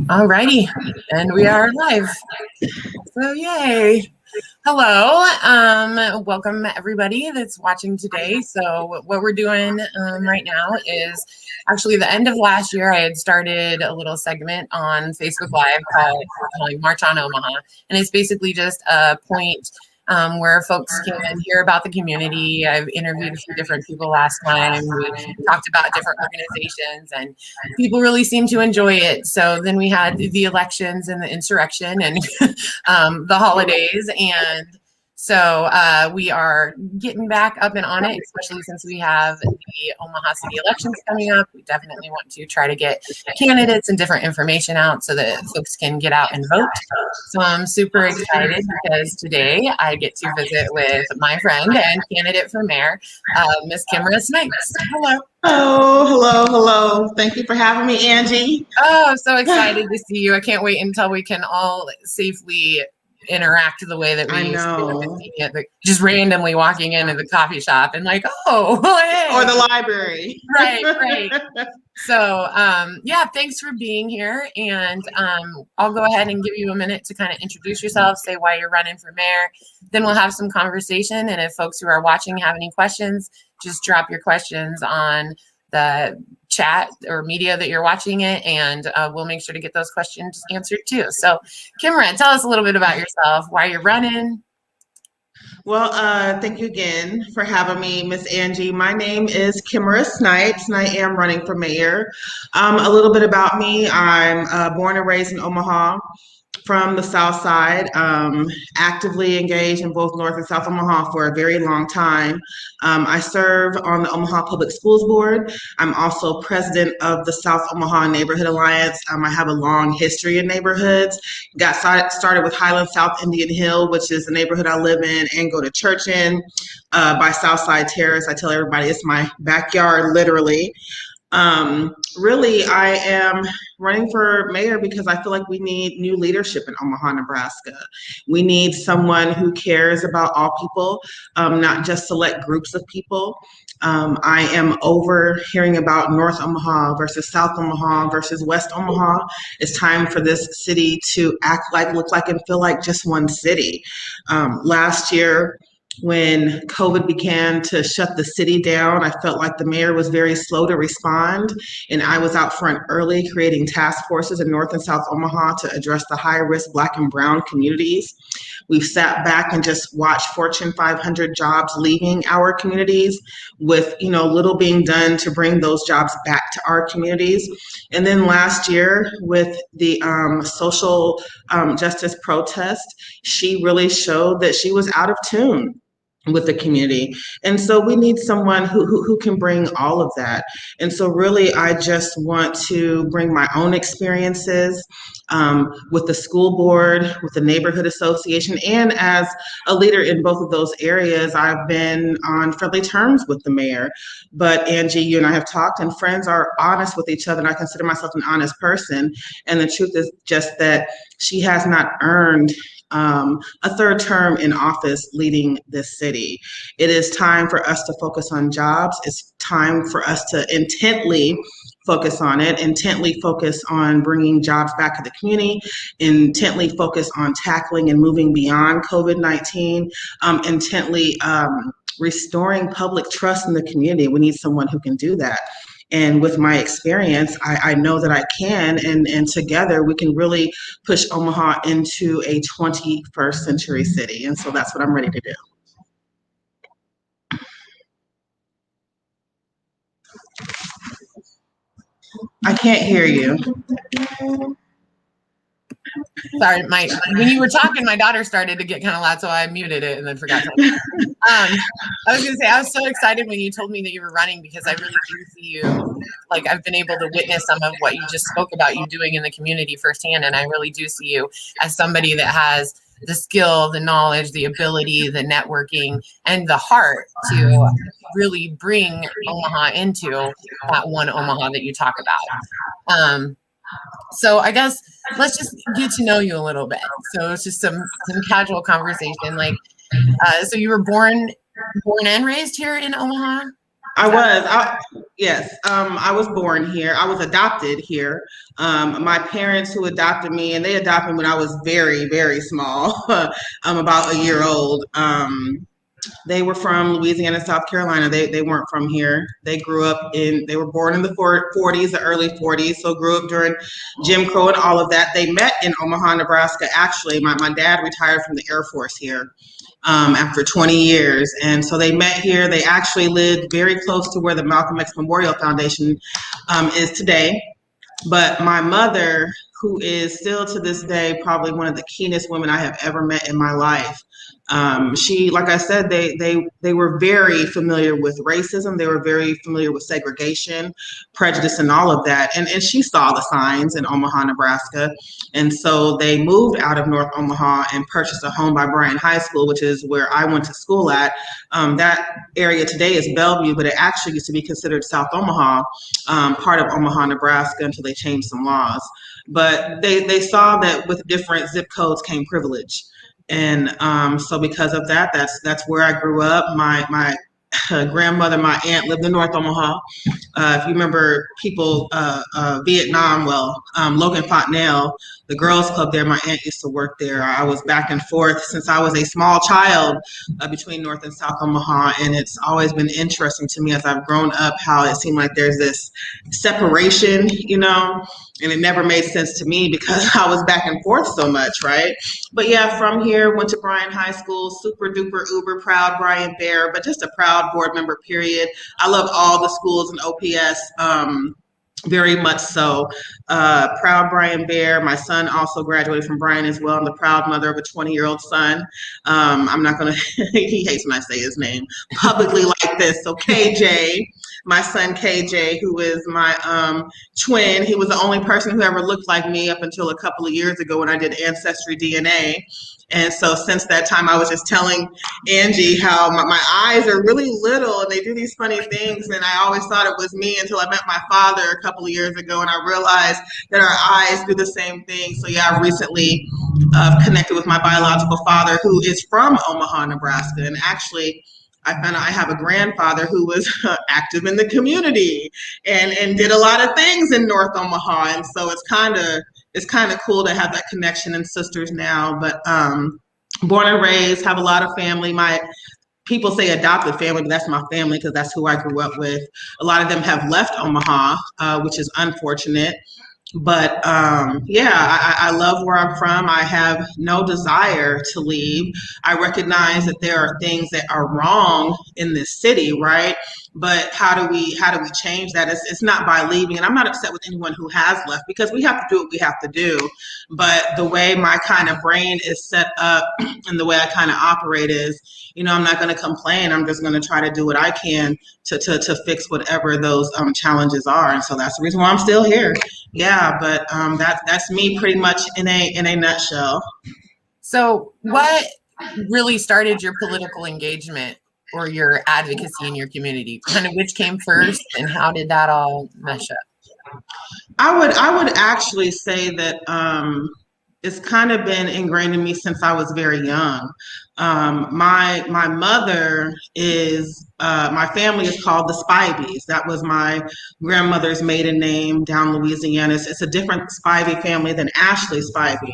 Alrighty, and we are live. So yay. Hello, welcome everybody that's watching today. So what we're doing right now is actually the end of last year. I had started a little segment on Facebook Live called March on Omaha, and it's basically just a point where folks can hear about the community. I've interviewed a few different people last time. We talked about different organizations, and people really seem to enjoy it. So then we had the elections and the insurrection and the holidays, and so we are getting back up and on it, especially since we have the Omaha City elections coming up. We definitely want to try to get candidates and different information out so that folks can get out and vote. So I'm super excited because today I get to visit with my friend and candidate for mayor, Miss Kimara Snipes. Hello. Oh, hello. Thank you for having me, Angie. Oh, so excited to see you. I can't wait until we can all safely interact the way that we used to, just randomly walking into the coffee shop and like, oh, hey. Or the library. Right. So, yeah, thanks for being here. And I'll go ahead and give you a minute to kind of introduce yourself, say why you're running for mayor. Then we'll have some conversation. And if folks who are watching have any questions, just drop your questions on the chat or media that you're watching it, and we'll make sure to get those questions answered too. So, Kimara, tell us a little bit about yourself, why you're running. Well, thank you again for having me, Miss Angie. My name is Kimara Snipes, and I am running for mayor. A little bit about me. I'm born and raised in Omaha, from the South Side, actively engaged in both North and South Omaha for a very long time. I serve on the Omaha Public Schools Board. I'm also president of the South Omaha Neighborhood Alliance. I have a long history in neighborhoods. Got started with Highland South Indian Hill, which is the neighborhood I live in and go to church in, by Southside Terrace. I tell everybody it's my backyard, literally. Really, I am running for mayor because I feel like we need new leadership in Omaha, Nebraska. We need someone who cares about all people, not just select groups of people. I am over hearing about North Omaha versus South Omaha versus West Omaha. It's time for this city to act like, look like, and feel like just one city. Last year, when COVID began to shut the city down, I felt like the mayor was very slow to respond, and I was out front early creating task forces in North and South Omaha to address the high-risk Black and Brown communities. We've sat back and just watched Fortune 500 jobs leaving our communities with, little being done to bring those jobs back to our communities. And then last year with the social justice protest, she really showed that she was out of tune with the community. And so we need someone who can bring all of that. And so really, I just want to bring my own experiences with the school board, with the neighborhood association, and as a leader in both of those areas, I've been on friendly terms with the mayor. But Angie, you and I have talked, and friends are honest with each other, and I consider myself an honest person. And the truth is just that she has not earned a third term in office leading this city. It is time for us to focus on jobs. It's time for us to intently focus on it, intently focus on bringing jobs back to the community, intently focus on tackling and moving beyond COVID-19, intently restoring public trust in the community. We need someone who can do that. And with my experience, I know that I can, and together we can really push Omaha into a 21st century city. And so that's what I'm ready to do. I can't hear you. Sorry, when you were talking, my daughter started to get kind of loud, so I muted it and then forgot to. I was going to say, I was so excited when you told me that you were running because I really do see you, like I've been able to witness some of what you just spoke about you doing in the community firsthand, and I really do see you as somebody that has the skill, the knowledge, the ability, the networking, and the heart to really bring Omaha into that one Omaha that you talk about. So I guess let's just get to know you a little bit. So it's just some casual conversation. Like, so you were born and raised here in Omaha? I Is that was. Yes, I was born here. I was adopted here. My parents who adopted me, and they adopted me when I was very, very small. I'm about a year old. They were from Louisiana, South Carolina. They weren't from here. They were born in the 40s, the early 40s, so grew up during Jim Crow and all of that. They met in Omaha, Nebraska. Actually, my dad retired from the Air Force here after 20 years. And so they met here. They actually lived very close to where the Malcolm X Memorial Foundation is today. But my mother, who is still to this day probably one of the keenest women I have ever met in my life, she, like I said, they were very familiar with racism. They were very familiar with segregation, prejudice, and all of that. And she saw the signs in Omaha, Nebraska. And so they moved out of North Omaha and purchased a home by Bryan High School, which is where I went to school at. That area today is Bellevue, but it actually used to be considered South Omaha, part of Omaha, Nebraska, until they changed some laws. But they saw that with different zip codes came privilege. And so because of that, that's where I grew up. My grandmother, my aunt lived in North Omaha. If you remember Vietnam, Logan Fontenelle, the girls club there, my aunt used to work there. I was back and forth since I was a small child between North and South Omaha. And it's always been interesting to me as I've grown up how it seemed like there's this separation, and it never made sense to me because I was back and forth so much, right? But yeah, from here, went to Bryan High School, super duper uber proud Brian Bear, but just a proud board member, period. I love all the schools in OPS. Very much so. Proud Brian Bear. My son also graduated from Brian as well. I'm the proud mother of a 20-year-old son. I'm not going to, he hates when I say his name publicly like this. So KJ, my son KJ, who is my twin, he was the only person who ever looked like me up until a couple of years ago when I did Ancestry DNA. And so since that time, I was just telling Angie how my eyes are really little and they do these funny things. And I always thought it was me until I met my father a couple of years ago and I realized that our eyes do the same thing. So yeah, I recently connected with my biological father who is from Omaha, Nebraska. And actually, I found out I have a grandfather who was active in the community and did a lot of things in North Omaha. And so it's kind of cool to have that connection and sisters now. But born and raised, have a lot of family. My people say adopted family, but that's my family because that's who I grew up with. A lot of them have left Omaha, which is unfortunate. But yeah, I love where I'm from. I have no desire to leave. I recognize that there are things that are wrong in this city, right? But how do we change that? It's not by leaving, and I'm not upset with anyone who has left because we have to do what we have to do. But the way my kind of brain is set up and the way I kind of operate is, I'm not going to complain. I'm just going to try to do what I can to fix whatever those challenges are. And so that's the reason why I'm still here. Yeah, but that's me pretty much in a nutshell. so? What really started your political engagement or your advocacy in your community? Kind of which came first, and how did that all mesh up? I would actually say that it's kind of been ingrained in me since I was very young. My mother is my family is called the Spivey's. That was my grandmother's maiden name down Louisiana. It's a different Spivey family than Ashley Spivey.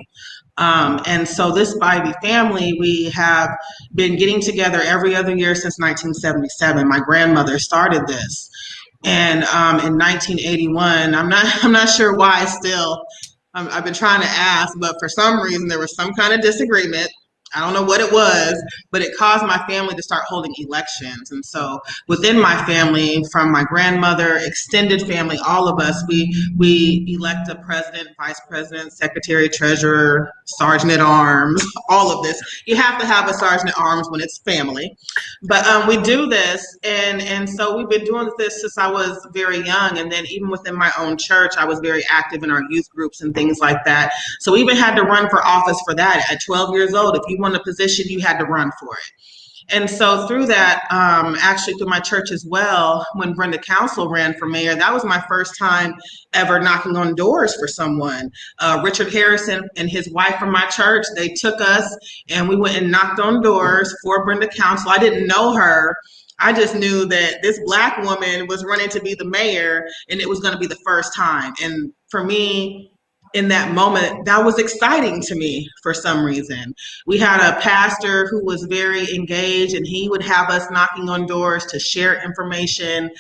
And so this Spivey family, we have been getting together every other year since 1977. My grandmother started this. And in 1981, I'm not sure why still. I've been trying to ask, but for some reason there was some kind of disagreement. I don't know what it was, but it caused my family to start holding elections. And so within my family, from my grandmother, extended family, all of us, we elect a president, vice president, secretary, treasurer, sergeant at arms, all of this. You have to have a sergeant at arms when it's family. But we do this, and so we've been doing this since I was very young. And then even within my own church, I was very active in our youth groups and things like that. So we even had to run for office for that at 12 years old. If you won a position, you had to run for it. And so through that, actually through my church as well, when Brenda Council ran for mayor, that was my first time ever knocking on doors for someone. Richard Harrison and his wife from my church, they took us and we went and knocked on doors for Brenda Council. I didn't know her. I just knew that this Black woman was running to be the mayor and it was going to be the first time. And for me, in that moment, that was exciting to me for some reason. We had a pastor who was very engaged, and he would have us knocking on doors to share information,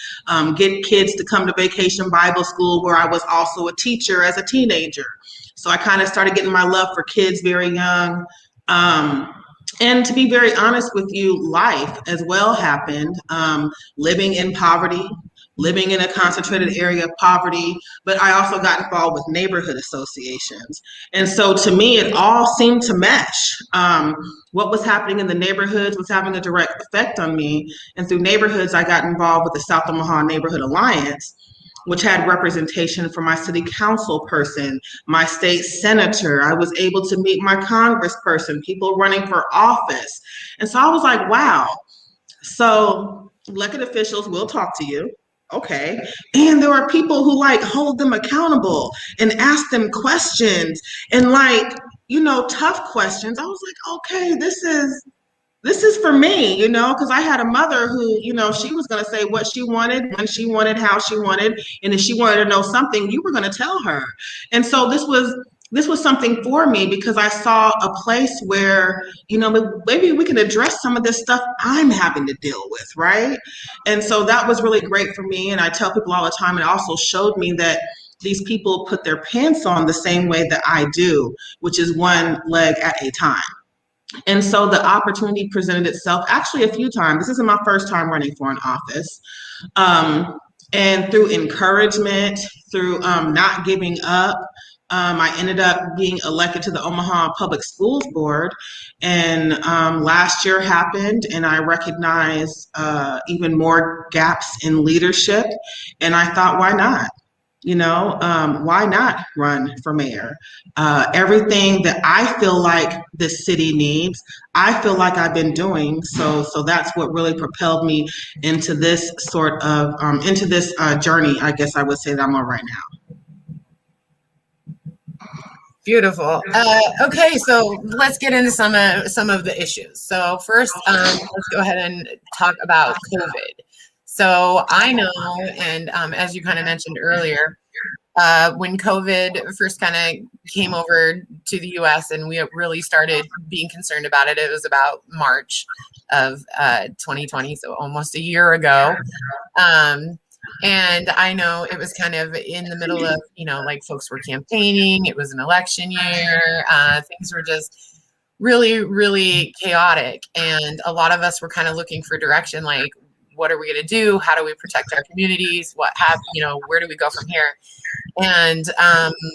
get kids to come to Vacation Bible School, where I was also a teacher as a teenager. So I kind of started getting my love for kids very young. Um, and to be very honest with you, life as well happened. Living in poverty, living in a concentrated area of poverty, but I also got involved with neighborhood associations. And so to me, it all seemed to mesh. What was happening in the neighborhoods was having a direct effect on me. And through neighborhoods, I got involved with the South Omaha Neighborhood Alliance, which had representation for my city council person, my state senator. I was able to meet my congressperson, people running for office. And so I was like, wow. So elected officials will talk to you. Okay. And there are people who like hold them accountable and ask them questions and tough questions. I was like, okay, this is for me, because I had a mother who, she was going to say what she wanted, when she wanted, how she wanted, and if she wanted to know something, you were going to tell her. And so this was something for me because I saw a place where, maybe we can address some of this stuff I'm having to deal with, right? And so that was really great for me. And I tell people all the time, it also showed me that these people put their pants on the same way that I do, which is one leg at a time. And so the opportunity presented itself actually a few times. This isn't my first time running for an office. And through encouragement, through not giving up, I ended up being elected to the Omaha Public Schools Board. And last year happened, and I recognized even more gaps in leadership. And I thought, why not? Why not run for mayor? Everything that I feel like the city needs, I feel like I've been doing. So that's what really propelled me into this journey, I guess I would say, that I'm on right now. Beautiful. Okay, so let's get into some of the issues. So first, let's go ahead and talk about COVID. So I know, and as you kind of mentioned earlier, when COVID first kind of came over to the U.S. and we really started being concerned about it, it was about March of 2020, so almost a year ago. And I know it was kind of in the middle of, like folks were campaigning. It was an election year. Things were just really, really chaotic. And a lot of us were kind of looking for direction, like, what are we going to do? How do we protect our communities? Where do we go from here? And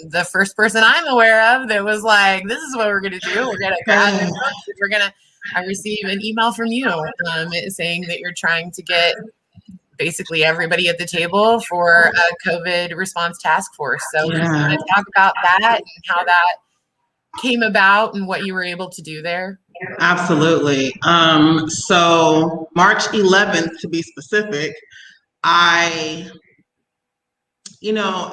the first person I'm aware of that was like, this is what we're going to do. We're going to grab this book. We're going to, I received an email from you saying that you're trying to get basically everybody at the table for a COVID response task force. So can you want to talk about that and how that came about and what you were able to do there? Absolutely. So March 11th, to be specific,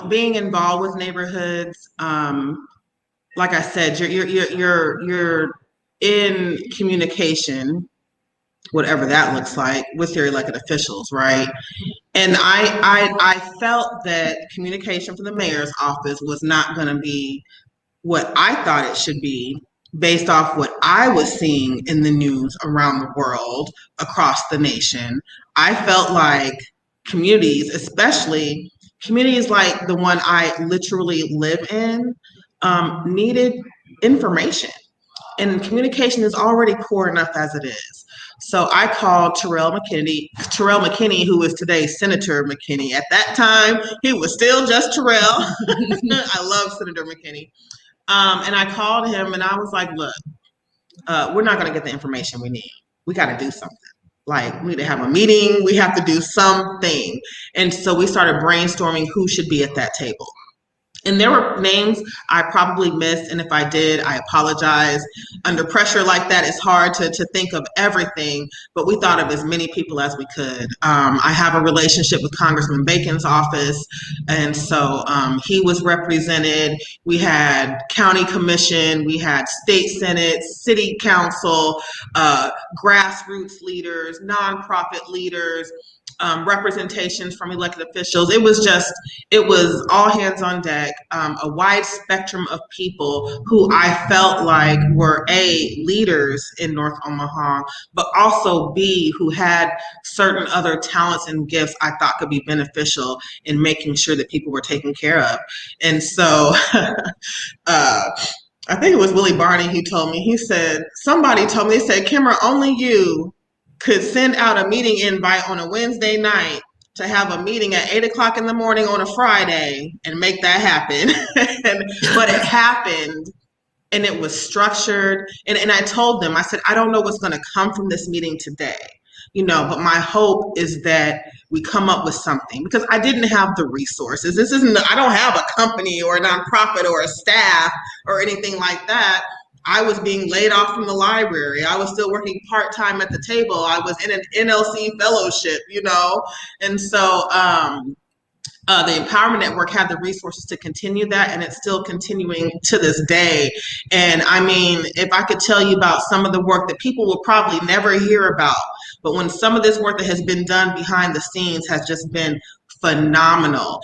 being involved with neighborhoods, like I said, you're in communication, whatever that looks like, with your elected officials, right? And I felt that communication from the mayor's office was not going to be what I thought it should be based off what I was seeing in the news around the world, across the nation. I felt like communities, especially communities like the one I literally live in, needed information. And communication is already poor enough as it is. So I called Terrell McKinney, who is today Senator McKinney. At that time, he was still just Terrell. I love Senator McKinney. And I called him and I was like, look, we're not going to get the information we need. We got to do something. Like, we need to have a meeting. We have to do something. And so we started brainstorming who should be at that table. And there were names I probably missed, and if I did, I apologize. Under pressure like that, it's hard to think of everything, but we thought of as many people as we could. I have a relationship with Congressman Bacon's office, and so he was represented. We had county commission, we had state senate, city council, grassroots leaders, nonprofit leaders, representations from elected officials. It was all hands on deck, a wide spectrum of people who I felt like were A, leaders in North Omaha, but also B, who had certain other talents and gifts I thought could be beneficial in making sure that people were taken care of. And so, I think it was Willie Barney who told me, somebody told me, they said, Kimmer, only you could send out a meeting invite on a Wednesday night to have a meeting at 8 o'clock in the morning on a Friday and make that happen. But it happened, and it was structured. And I told them, I said, I don't know what's going to come from this meeting today, but my hope is that we come up with something, because I didn't have the resources. I don't have a company or a nonprofit or a staff or anything like that. I was being laid off from the library. I was still working part-time at the table. I was in an NLC fellowship, and so the Empowerment Network had the resources to continue that, and it's still continuing to this day. And I mean, if I could tell you about some of the work that people will probably never hear about, but when some of this work that has been done behind the scenes has just been phenomenal.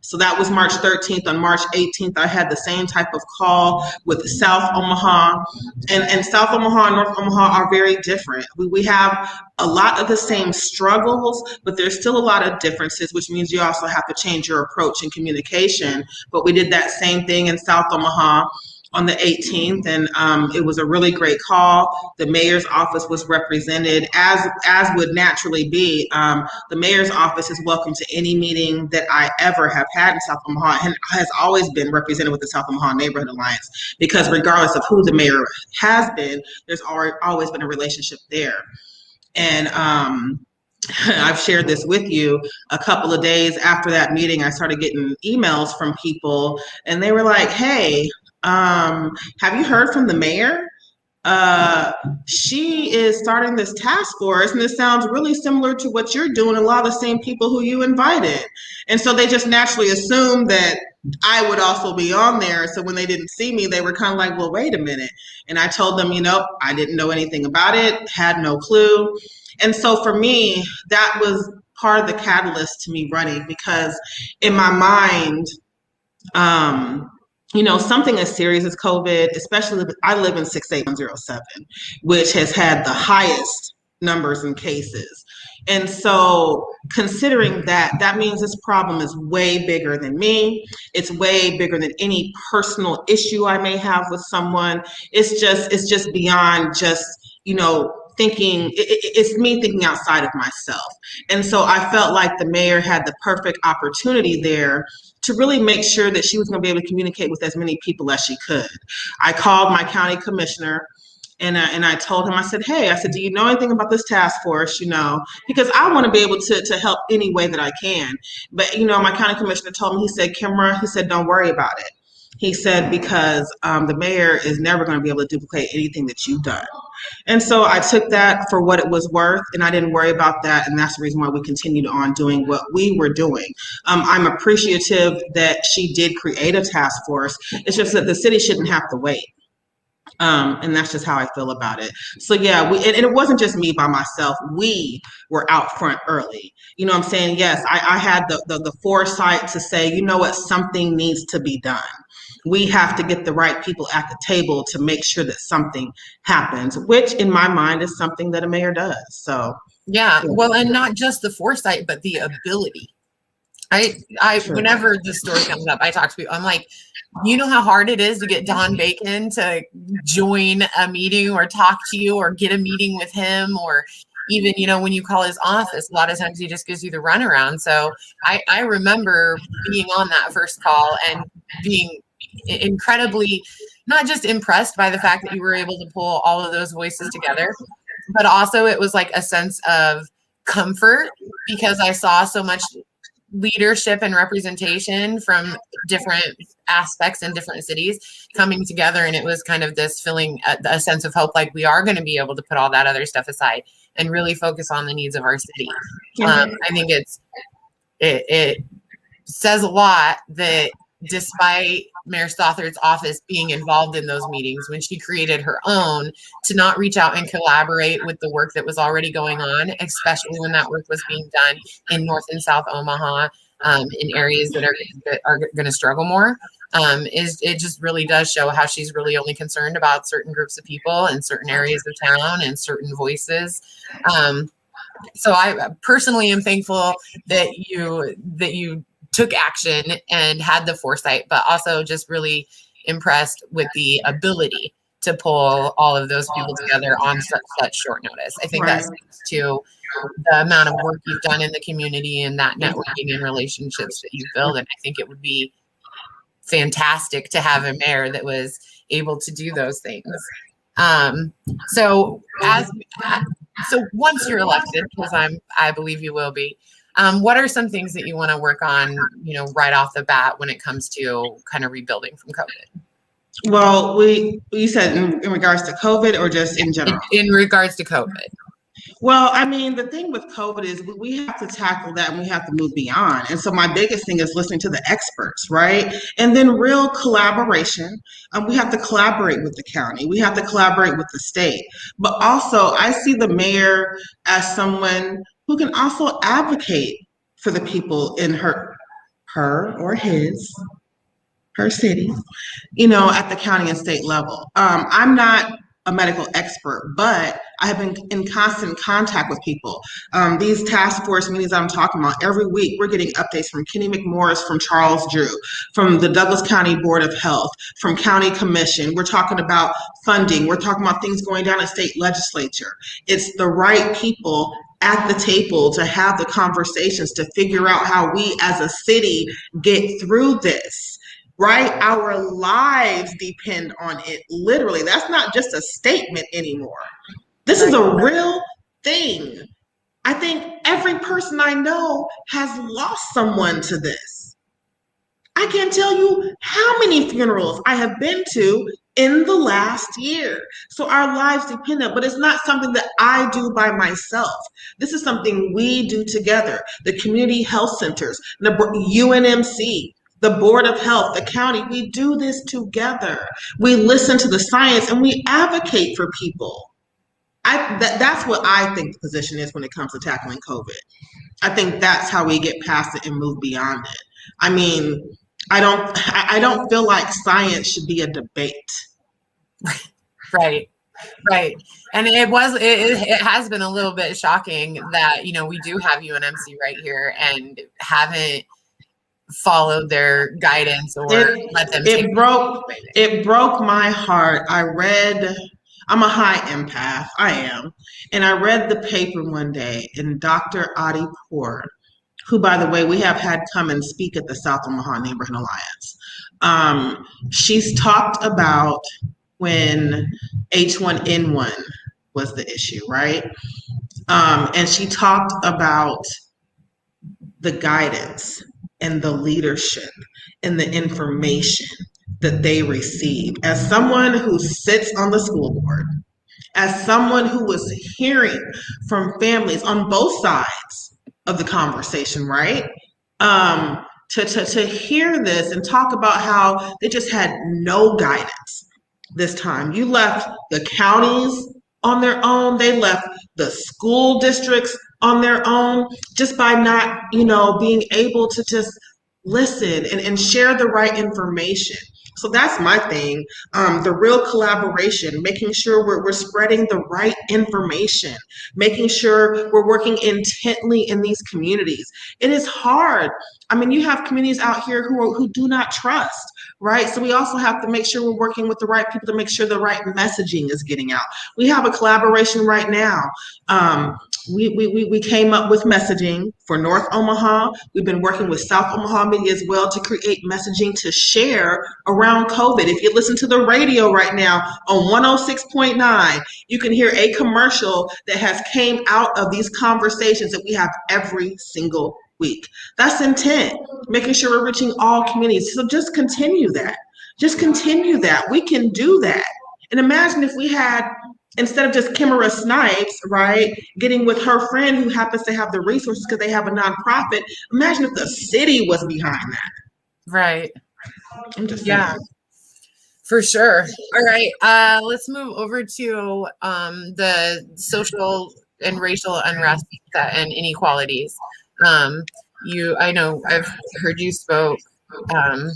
So that was March 13th. On March 18th, I had the same type of call with South Omaha, and South Omaha and North Omaha are very different. We have a lot of the same struggles, but there's still a lot of differences, which means you also have to change your approach in communication. But we did that same thing in South Omaha on the 18th, and it was a really great call. The mayor's office was represented, as would naturally be. The mayor's office is welcome to any meeting that I ever have had in South Omaha, and has always been represented with the South Omaha Neighborhood Alliance, because regardless of who the mayor has been, there's always been a relationship there. And I've shared this with you. A couple of days after that meeting, I started getting emails from people, and they were like, hey, have you heard from the mayor? She is starting this task force, and it sounds really similar to what you're doing, a lot of the same people who you invited. And so they just naturally assumed that I would also be on there. So when they didn't see me, they were kind of like, well, wait a minute. And I told them, I didn't know anything about it, had no clue. And so for me, that was part of the catalyst to me running, because in my mind, something as serious as COVID, especially I live in 68107, which has had the highest numbers in cases. And so considering that means this problem is way bigger than me. It's way bigger than any personal issue I may have with someone. It's just beyond just, thinking, it's me thinking outside of myself. And so I felt like the mayor had the perfect opportunity there to really make sure that she was going to be able to communicate with as many people as she could. I called my county commissioner, and I told him, I said, do you know anything about this task force? Because I want to be able to help any way that I can. But, my county commissioner told me, he said, Kimara, he said, don't worry about it. He said, because the mayor is never going to be able to duplicate anything that you've done. And so I took that for what it was worth, and I didn't worry about that. And that's the reason why we continued on doing what we were doing. I'm appreciative that she did create a task force. It's just that the city shouldn't have to wait. And that's just how I feel about it. So yeah, and it wasn't just me by myself. We were out front early. I'm saying? Yes, I had the foresight to say, what, something needs to be done. We have to get the right people at the table to make sure that something happens, which in my mind is something that a mayor does. So yeah, well, and not just the foresight, but the ability. I Sure. Whenever this story comes up, I talk to people. I'm like, you know how hard it is to get Don Bacon to join a meeting or talk to you or get a meeting with him, or even, when you call his office, a lot of times he just gives you the runaround. So I remember being on that first call and being incredibly not just impressed by the fact that you were able to pull all of those voices together, but also it was like a sense of comfort, because I saw so much leadership and representation from different aspects in different cities coming together, and it was kind of this feeling a sense of hope, like we are going to be able to put all that other stuff aside and really focus on the needs of our city. I think it says a lot that despite Mayor Stothard's office being involved in those meetings, when she created her own, to not reach out and collaborate with the work that was already going on, especially when that work was being done in North and South Omaha, in areas that are going to struggle more, it just really does show how she's really only concerned about certain groups of people and certain areas of town and certain voices. So I personally am thankful that you took action and had the foresight, but also just really impressed with the ability to pull all of those people together on such short notice. I think that speaks to the amount of work you've done in the community and that networking and relationships that you've built. And I think it would be fantastic to have a mayor that was able to do those things. So once you're elected, because I believe you will be, what are some things that you want to work on, right off the bat when it comes to kind of rebuilding from COVID? Well, you said in regards to COVID or just in general? In regards to COVID. Well, I mean, the thing with COVID is we have to tackle that and we have to move beyond. And so my biggest thing is listening to the experts, right? And then real collaboration. We have to collaborate with the county. We have to collaborate with the state. But also, I see the mayor as someone who can also advocate for the people in her or her city, at the county and state level. I'm not a medical expert, but I have been in constant contact with people. These task force meetings I'm talking about, every week we're getting updates from Kenny McMorris, from Charles Drew, from the Douglas County Board of Health, from County Commission. We're talking about funding. We're talking about things going down in state legislature. It's the right people at the table to have the conversations to figure out how we as a city get through this. Right? Our lives depend on it. Literally, that's not just a statement anymore. This is a real thing. I think every person I know has lost someone to this. I can't tell you how many funerals I have been to in the last year. So our lives depend on it, but it's not something that I do by myself. This is something we do together. The community health centers, the UNMC, the Board of Health, the county, we do this together. We listen to the science and we advocate for people. That's what I think the position is when it comes to tackling COVID. I think that's how we get past it and move beyond it. I mean, I don't feel like science should be a debate. Right. And it has been a little bit shocking that, we do have UNMC right here and haven't followed their guidance or let them take it broke my heart. I'm a high empath, I am, and I read the paper one day, and Dr. Adi Poor, who, by the way, we have had come and speak at the South Omaha Neighborhood Alliance, she's talked about when H1N1 was the issue, right? And she talked about the guidance and the leadership and the information that they receive. As someone who sits on the school board, as someone who was hearing from families on both sides of the conversation, right? To hear this and talk about how they just had no guidance this time. You left the counties on their own. They left the school districts on their own just by not, being able to just listen and share the right information. So that's my thing. The real collaboration, making sure we're spreading the right information, making sure we're working intently in these communities. It is hard. I mean, you have communities out here who do not trust, right? So we also have to make sure we're working with the right people to make sure the right messaging is getting out. We have a collaboration right now. We came up with messaging for North Omaha. We've been working with South Omaha Media as well to create messaging to share around COVID. If you listen to the radio right now on 106.9, you can hear a commercial that has came out of these conversations that we have every single week. That's intent, making sure we're reaching all communities. So just continue that. Just continue that. We can do that. And imagine if we had, instead of just Kimara Snipes, right, getting with her friend who happens to have the resources because they have a nonprofit. Imagine if the city was behind that. Right. I'm just saying. Yeah, for sure. All right. Let's move over to the social and racial unrest and inequalities. I know I've heard you spoke um,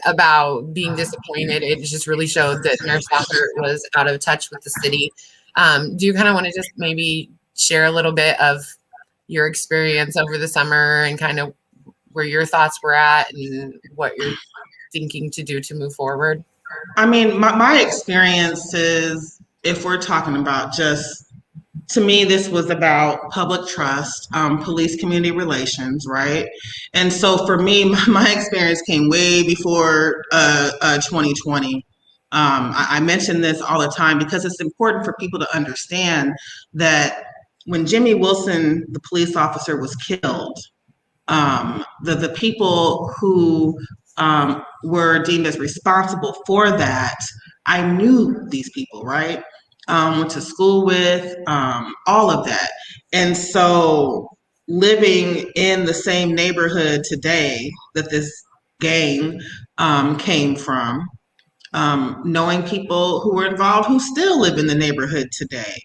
about being disappointed. It just really showed that Mayor Stothert was out of touch with the city. Do you kind of want to just maybe share a little bit of your experience over the summer and kind of where your thoughts were at and what you're thinking to do to move forward? I mean, my experience is, if we're talking about just, to me, this was about public trust, police community relations, right? And so for me, my experience came way before 2020. I mention this all the time because it's important for people to understand that when Jimmy Wilson, the police officer, was killed, the people who were deemed as responsible for that, I knew these people, right? Went to school with, all of that. And so living in the same neighborhood today that this gang came from, knowing people who were involved who still live in the neighborhood today.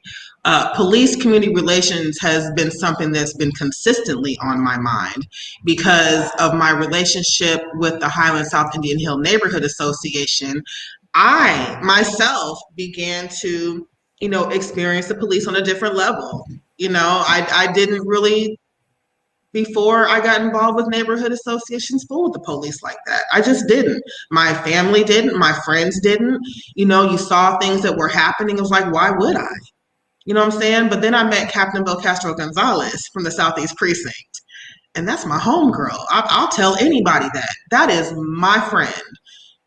Police community relations has been something that's been consistently on my mind because of my relationship with the Highland South Indian Hill Neighborhood Association. I myself began to, experience the police on a different level. I didn't really, before I got involved with neighborhood associations, fool with the police like that. I just didn't. My family didn't. My friends didn't. You saw things that were happening. It was like, why would I? You know what I'm saying? But then I met Captain Bill Castro Gonzalez from the Southeast Precinct. And that's my homegirl. I'll tell anybody that. That is my friend.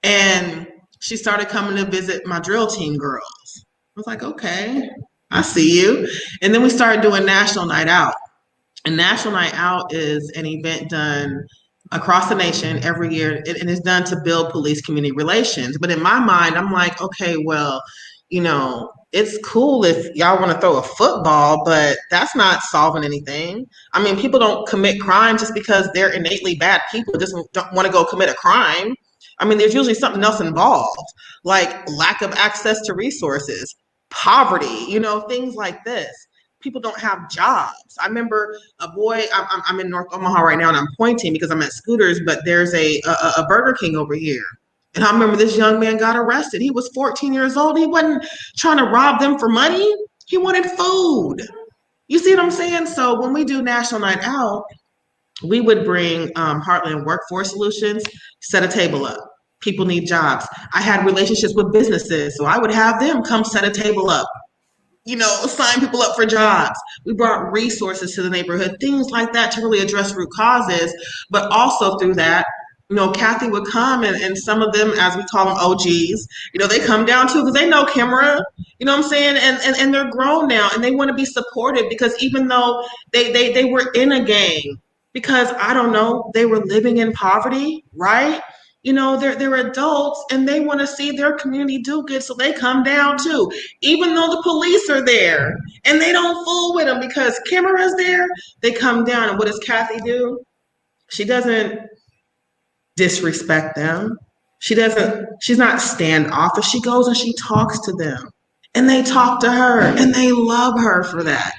And she started coming to visit my drill team girls. I was like, okay, I see you. And then we started doing National Night Out. And National Night Out is an event done across the nation every year, and it's done to build police community relations. But in my mind, I'm like, okay, well, it's cool if y'all want to throw a football, but that's not solving anything. I mean, people don't commit crime just because they're innately bad people, just don't want to go commit a crime. I mean, there's usually something else involved, like lack of access to resources, poverty, things like this. People don't have jobs. I remember a boy, I'm in North Omaha right now and I'm pointing because I'm at Scooters, but there's a Burger King over here. And I remember this young man got arrested. He was 14 years old. He wasn't trying to rob them for money. He wanted food. You see what I'm saying? So when we do National Night Out, we would bring Heartland Workforce Solutions, set a table up. People need jobs. I had relationships with businesses, so I would have them come set a table up, sign people up for jobs. We brought resources to the neighborhood, things like that to really address root causes. But also through that, Kathy would come and some of them, as we call them OGs, they come down too because they know Kimara, you know what I'm saying? And they're grown now and they want to be supported because even though they were in a gang, because I don't know, they were living in poverty, right? They're adults and they want to see their community do good, so they come down too, even though the police are there and they don't fool with them because Kimara's there. They come down, and what does Kathy do? She doesn't disrespect them. She's not standoffish. She goes and she talks to them, and they talk to her, and they love her for that.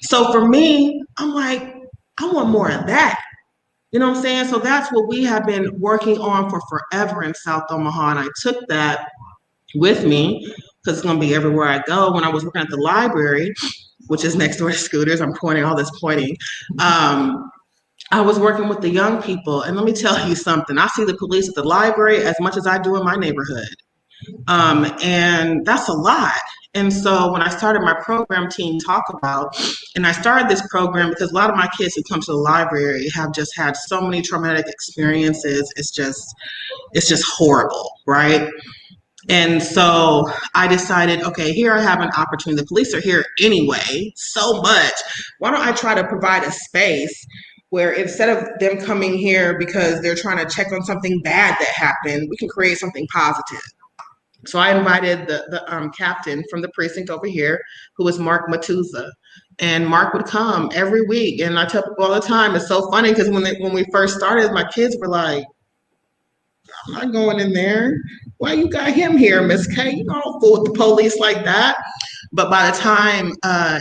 So for me, I'm like, I want more of that. You know what I'm saying? So that's what we have been working on for forever in South Omaha. And I took that with me because it's going to be everywhere I go. When I was working at the library, which is next door to Scooters, I'm pointing all this pointing. I was working with the young people. And let me tell you something. I see the police at the library as much as I do in my neighborhood. And that's a lot. And so when I started my program, Teen Talk About, and I started this program because a lot of my kids who come to the library have just had so many traumatic experiences. It's just horrible, right? And so I decided, okay, here I have an opportunity. The police are here anyway, so much. Why don't I try to provide a space where instead of them coming here because they're trying to check on something bad that happened, we can create something positive. So I invited the captain from the precinct over here, who was Mark Matuza. And Mark would come every week. And I tell people all the time, it's so funny because when we first started, my kids were like, I'm not going in there. Why you got him here, Miss K? You don't fool with the police like that. But by the time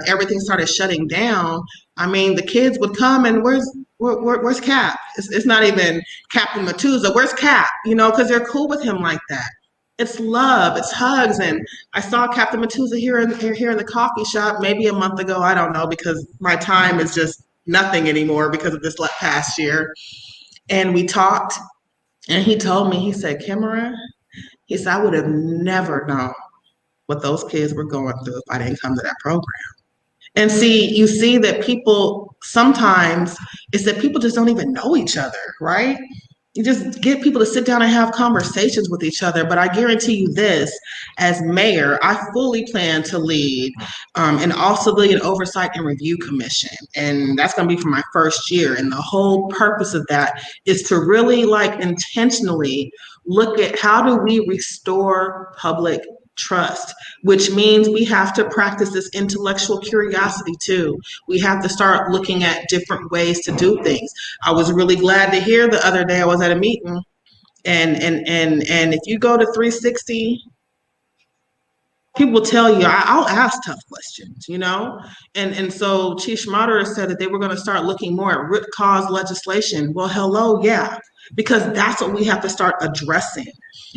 everything started shutting down, I mean, the kids would come and where's Cap? It's not even Captain Matuza. Where's Cap? You know, because they're cool with him like that. It's love, it's hugs, and I saw Captain Matuza here in the coffee shop maybe a month ago. I don't know because my time is just nothing anymore because of this past year. And we talked, and he told me, he said, Kimara, he said, I would have never known what those kids were going through if I didn't come to that program. And see, you see that people sometimes it's that people just don't even know each other, right? You just get people to sit down and have conversations with each other. But I guarantee you this, as mayor, I fully plan to lead an all-civilian oversight and review commission. And that's going to be for my first year. And the whole purpose of that is to really intentionally look at how do we restore public trust, which means we have to practice this intellectual curiosity too. We have to start looking at different ways to do things. I was really glad to hear the other day I was at a meeting and if you go to 360, people will tell you, I'll ask tough questions, you know? And so Chief Schmaderer said that they were going to start looking more at root cause legislation. Well, hello, yeah, because that's what we have to start addressing.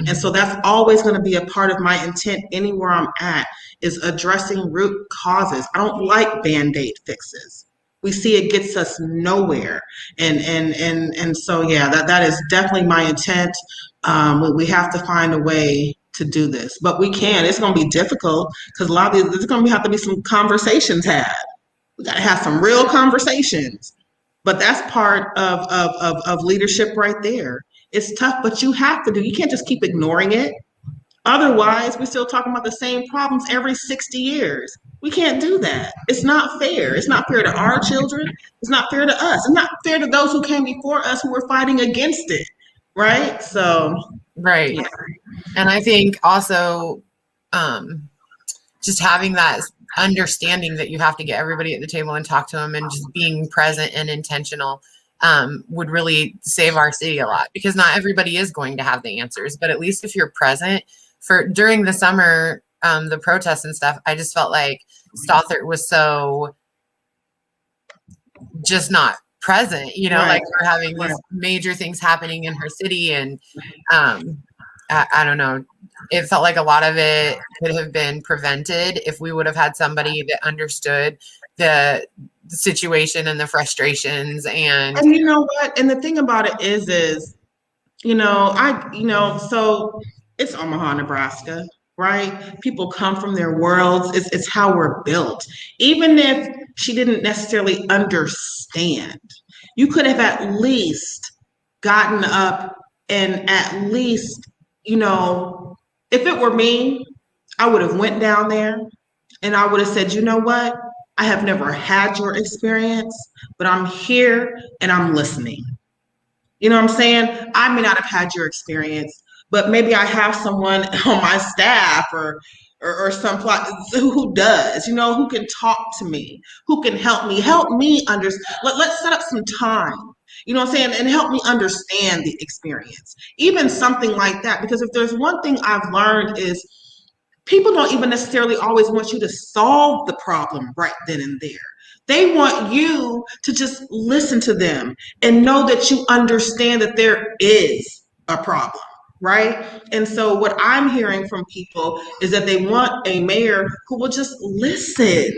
And so that's always going to be a part of my intent anywhere I'm at is addressing root causes. I don't like Band-Aid fixes. We see it gets us nowhere. And so, yeah, that is definitely my intent. We have to find a way to do this, but we can. It's going to be difficult because a lot of there's going to have to be some conversations had. We got to have some real conversations, but that's part of leadership right there. It's tough, but you have to do. You can't just keep ignoring it. Otherwise, we're still talking about the same problems every 60 years. We can't do that. It's not fair. It's not fair to our children. It's not fair to us. It's not fair to those who came before us who were fighting against it. Right? So, right. Yeah. And I think also just having that understanding that you have to get everybody at the table and talk to them and just being present and intentional would really save our city a lot, because not everybody is going to have the answers, but at least if you're present during the summer, the protests and stuff, I just felt like Stothert was so just not present, you know, right. Like we're having these major things happening in her city. And I don't know, it felt like a lot of it could have been prevented if we would have had somebody that understood the situation and the frustrations. And you know what? And the thing about it is, so it's Omaha, Nebraska, right? People come from their worlds. It's how we're built. Even if she didn't necessarily understand, you could have at least gotten up and at least, if it were me, I would have went down there and I would have said, you know what? I have never had your experience, but I'm here and I'm listening. You know what I'm saying? I may not have had your experience, but maybe I have someone on my staff or some who does, who can talk to me, who can help me understand. Let's set up some time, you know what I'm saying? And help me understand the experience, even something like that. Because if there's one thing I've learned is people don't even necessarily always want you to solve the problem right then and there. They want you to just listen to them and know that you understand that there is a problem, right? And so what I'm hearing from people is that they want a mayor who will just listen.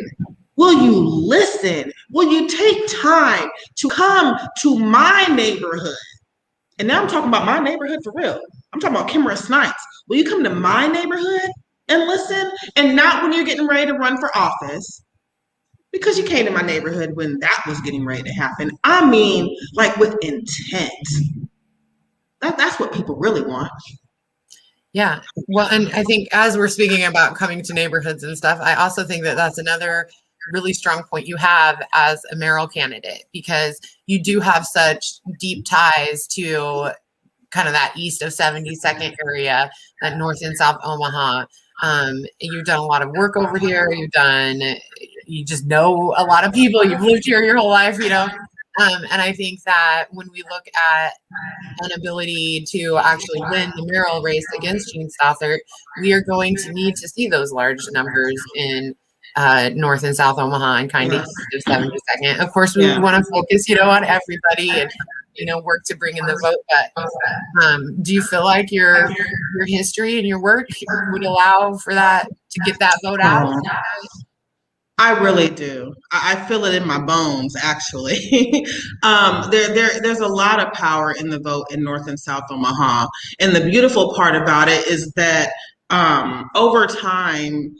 Will you listen? Will you take time to come to my neighborhood? And now I'm talking about my neighborhood for real. I'm talking about Kimara Snipes. Will you come to my neighborhood and listen? And not when you're getting ready to run for office, because you came to my neighborhood when that was getting ready to happen. I mean, like with intent. That's what people really want. Yeah. Well, and I think as we're speaking about coming to neighborhoods and stuff, I also think that that's another really strong point you have as a mayoral candidate, because you do have such deep ties to kind of that east of 72nd area, that north and south Omaha. You've done a lot of work over here. You just know a lot of people. You've lived here your whole life, and I think that when we look at an ability to actually win the mayoral race against Gene Stothert, we are going to need to see those large numbers in North and South Omaha and kind of east of 72nd. Of course, we want to focus, on everybody and, work to bring in the vote. But do you feel like your history and your work would allow for that to get that vote out? I really do. I feel it in my bones, actually. There's a lot of power in the vote in North and South Omaha. And the beautiful part about it is that over time,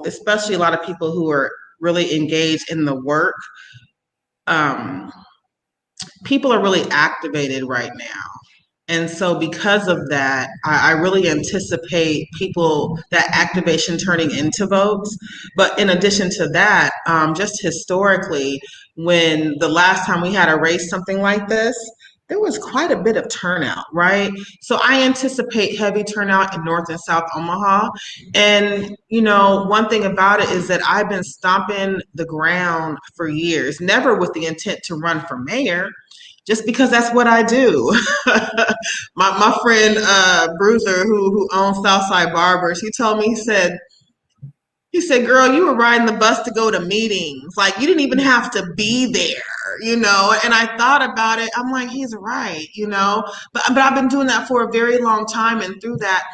especially a lot of people who are really engaged in the work, people are really activated right now. And so because of that, I really anticipate that activation turning into votes. But in addition to that, just historically, when the last time we had a race, something like this, there was quite a bit of turnout, right? So I anticipate heavy turnout in North and South Omaha. And, one thing about it is that I've been stomping the ground for years, never with the intent to run for mayor, just because that's what I do. my friend Bruiser, who owns Southside Barbers, he told me, he said, girl, you were riding the bus to go to meetings. Like, you didn't even have to be there, And I thought about it. I'm like, he's right, But I've been doing that for a very long time. And through that,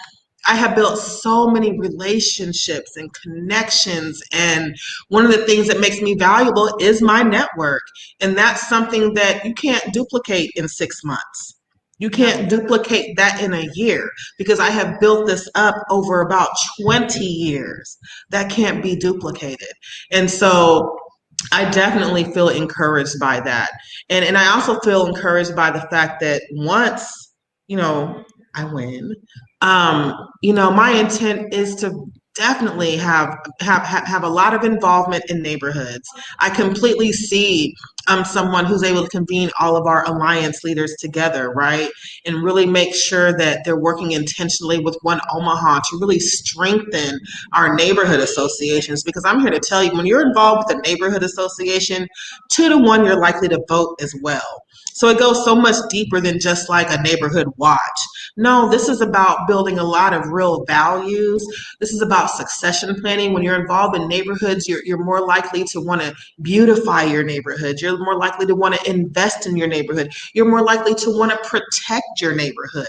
I have built so many relationships and connections. And one of the things that makes me valuable is my network. And that's something that you can't duplicate in 6 months. You can't duplicate that in a year, because I have built this up over about 20 years. That can't be duplicated. And so I definitely feel encouraged by that. And I also feel encouraged by the fact that once, I win, my intent is to definitely have a lot of involvement in neighborhoods. I completely see someone who's able to convene all of our alliance leaders together, right? And really make sure that they're working intentionally with One Omaha to really strengthen our neighborhood associations. Because I'm here to tell you, when you're involved with a neighborhood association, 2-to-1, you're likely to vote as well. So it goes so much deeper than just like a neighborhood watch. No, this is about building a lot of real values. This is about succession planning. When you're involved in neighborhoods, you're more likely to want to beautify your neighborhood. You're more likely to want to invest in your neighborhood. You're more likely to want to protect your neighborhood.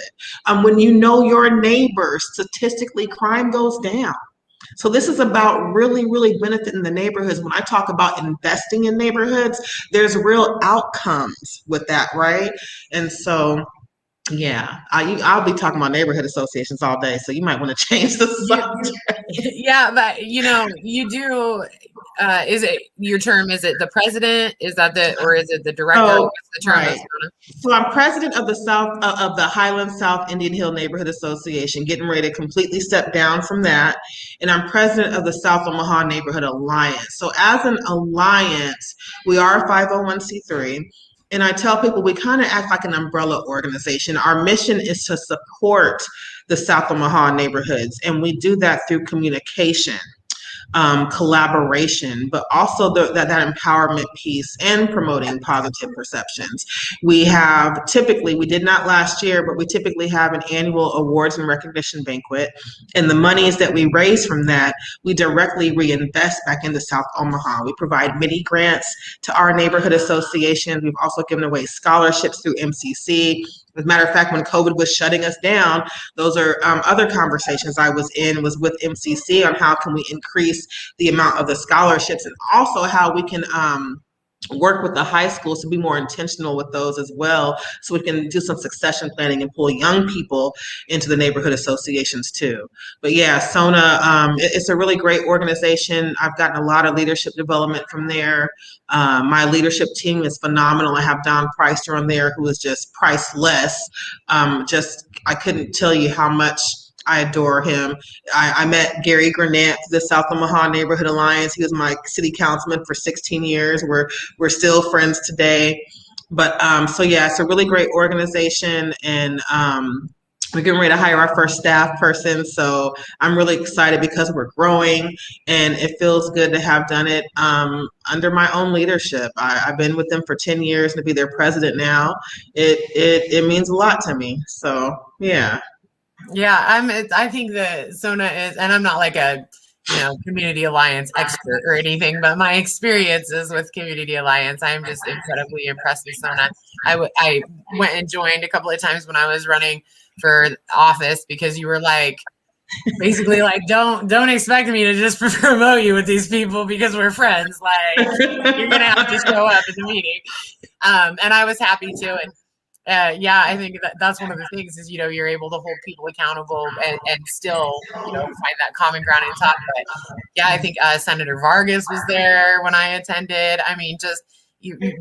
When you know your neighbors, statistically, crime goes down. So this is about really, really benefiting the neighborhoods. When I talk about investing in neighborhoods, there's real outcomes with that, right? And so, yeah, I'll be talking about neighborhood associations all day, so you might want to change the subject. Yeah, but you do. Is it your term? Is it the president? Is that or is it the director? What's the term? Right. So I'm president of the Highlands South Indian Hill Neighborhood Association, getting ready to completely step down from that, and I'm president of the South Omaha Neighborhood Alliance. So as an alliance, we are a 501c3. And I tell people we kind of act like an umbrella organization. Our mission is to support the South Omaha neighborhoods, and we do that through communication, collaboration, but also that empowerment piece and promoting positive perceptions. We did not last year, but we typically have an annual awards and recognition banquet. And the monies that we raise from that, we directly reinvest back into South Omaha. We provide mini grants to our neighborhood associations. We've also given away scholarships through MCC. As a matter of fact, when COVID was shutting us down, those are other conversations I was with MCC on how can we increase the amount of the scholarships, and also how we can work with the high schools to be more intentional with those as well, so we can do some succession planning and pull young people into the neighborhood associations too. But yeah, SONA, it's a really great organization. I've gotten a lot of leadership development from there. My leadership team is phenomenal. I have Don Preister on there, who is just priceless. I couldn't tell you how much I adore him. I met Gary Granat, the South Omaha Neighborhood Alliance. He was my city councilman for 16 years. We're still friends today. But so yeah, it's a really great organization, and we're getting ready to hire our first staff person. So I'm really excited because we're growing, and it feels good to have done it under my own leadership. I've been with them for 10 years, and to be their president now, it means a lot to me. So yeah. Yeah, I think that Sona is, and I'm not like a community alliance expert or anything, but my experiences with community alliance, I'm just incredibly impressed with Sona. I went and joined a couple of times when I was running for office because you were like, basically like, don't expect me to just promote you with these people because we're friends. Like, you're gonna have to show up at the meeting. And I was happy to. And yeah, I think that's one of the things is, you're able to hold people accountable and still, find that common ground and talk. But yeah, I think Senator Vargas was there when I attended. I mean, just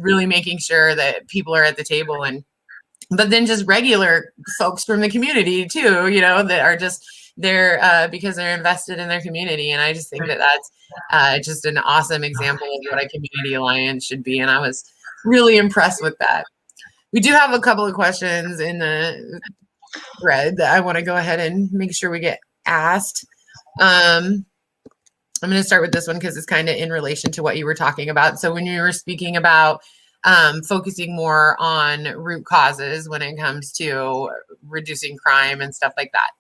really making sure that people are at the table, but then just regular folks from the community too, that are just there because they're invested in their community. And I just think that that's just an awesome example of what a community alliance should be. And I was really impressed with that. We do have a couple of questions in the thread that I want to go ahead and make sure we get asked. I'm going to start with this one because it's kind of in relation to what you were talking about. So when you were speaking about focusing more on root causes when it comes to reducing crime and stuff like that,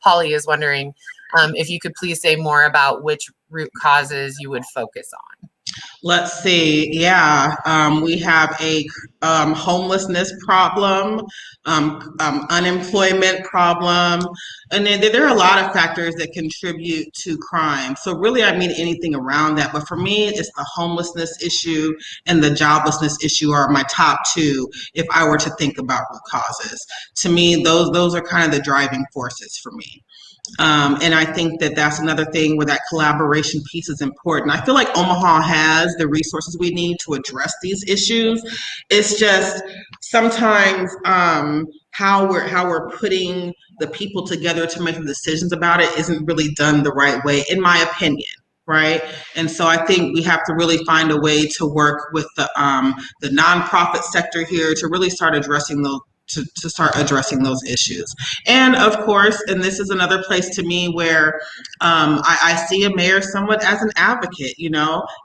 Holly is wondering if you could please say more about which root causes you would focus on. Let's see. Yeah, we have a homelessness problem, unemployment problem, and there are a lot of factors that contribute to crime. So really, I mean anything around that. But for me, it's the homelessness issue and the joblessness issue are my top two if I were to think about root causes. To me, those are kind of the driving forces for me. And I think that that's another thing where that collaboration piece is important. I feel like Omaha has the resources we need to address these issues. It's just sometimes how we're putting the people together to make the decisions about it isn't really done the right way, in my opinion. Right. And so I think we have to really find a way to work with the nonprofit sector here to really start addressing those. To start addressing those issues. And of course, and this is another place to me where I see a mayor somewhat as an advocate,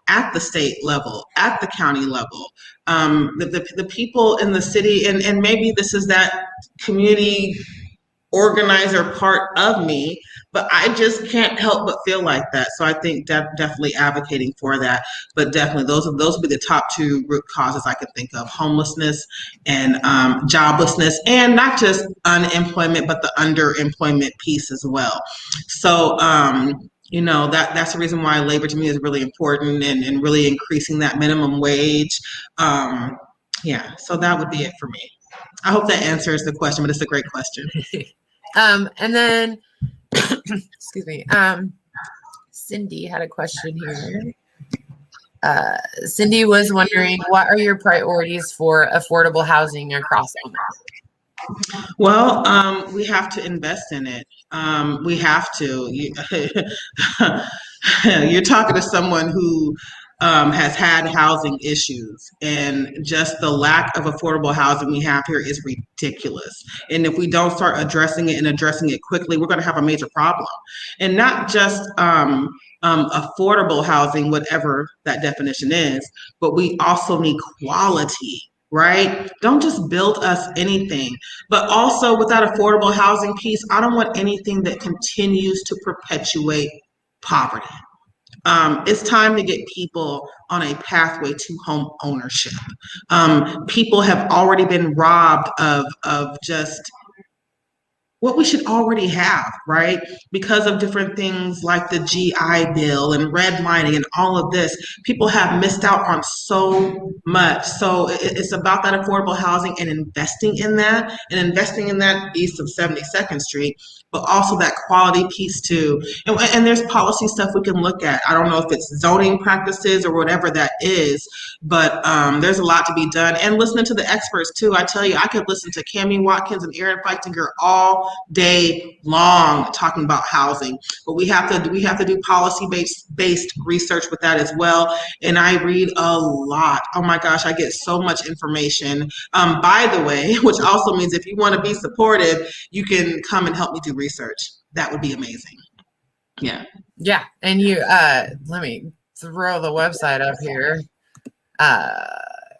at the state level, at the county level. The people in the city, and maybe this is that community organizer part of me, but I just can't help but feel like that. So I think definitely advocating for that, but definitely those would be the top two root causes I could think of: homelessness and joblessness, and not just unemployment, but the underemployment piece as well. So that's the reason why labor to me is really important, and really increasing that minimum wage. So that would be it for me. I hope that answers the question, but it's a great question. And then, excuse me, Cindy had a question here. Cindy was wondering, what are your priorities for affordable housing across Omaha? Well, we have to invest in it. We have to. You're talking to someone who has had housing issues, and just the lack of affordable housing we have here is ridiculous. And if we don't start addressing it and addressing it quickly, we're going to have a major problem. And not just affordable housing, whatever that definition is, but we also need quality. Right? Don't just build us anything. But also with that affordable housing piece, I don't want anything that continues to perpetuate poverty. It's time to get people on a pathway to home ownership. People have already been robbed of just what we should already have, right? Because of different things like the GI Bill and redlining and all of this, people have missed out on so much. So it's about that affordable housing and investing in that east of 72nd Street, but also that quality piece too. And there's policy stuff we can look at. I don't know if it's zoning practices or whatever that is, but there's a lot to be done. And listening to the experts too. I tell you, I could listen to Cammie Watkins and Aaron Feitinger all day long talking about housing. But we have to do policy based research with that as well. And I read a lot. Oh my gosh, I get so much information. By the way, which also means if you want to be supportive, you can come and help me do research. That would be amazing. Yeah. Yeah. And let me throw the website up here.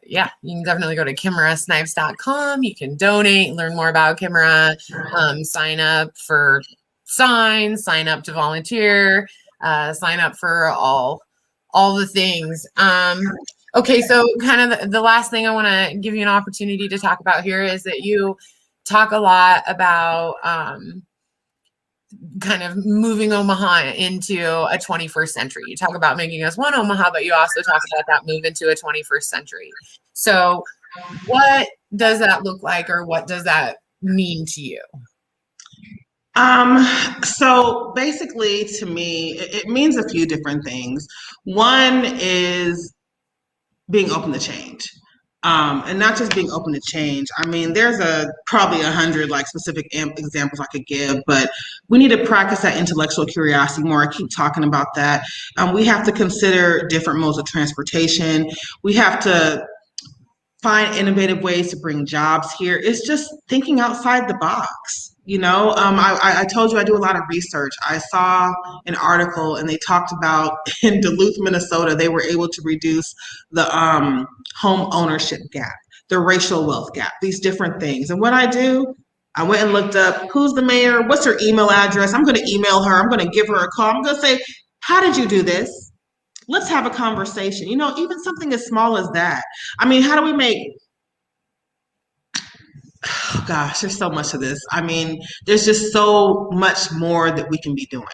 Yeah, you can definitely go to kimarasnipes.com. You can donate, learn more about Kimara, sign up for signs, sign up to volunteer, sign up for all the things. Okay, so kind of the last thing I want to give you an opportunity to talk about here is that you talk a lot about kind of moving Omaha into a 21st century. You talk about making us one Omaha, but you also talk about that move into a 21st century. So what does that look like, or what does that mean to you? So basically to me, it means a few different things. One is being open to change. And not just being open to change. I mean, there's probably 100 like specific examples I could give, but we need to practice that intellectual curiosity more. I keep talking about that. We have to consider different modes of transportation. We have to find innovative ways to bring jobs here. It's just thinking outside the box. I told you I do a lot of research. I saw an article and they talked about in Duluth, Minnesota, they were able to reduce the home ownership gap, the racial wealth gap, these different things. And what I do, I went and looked up who's the mayor, what's her email address. I'm going to email her. I'm going to give her a call. I'm going to say, how did you do this? Let's have a conversation. Even something as small as that. I mean, how do we make oh gosh, there's so much of this. I mean, there's just so much more that we can be doing.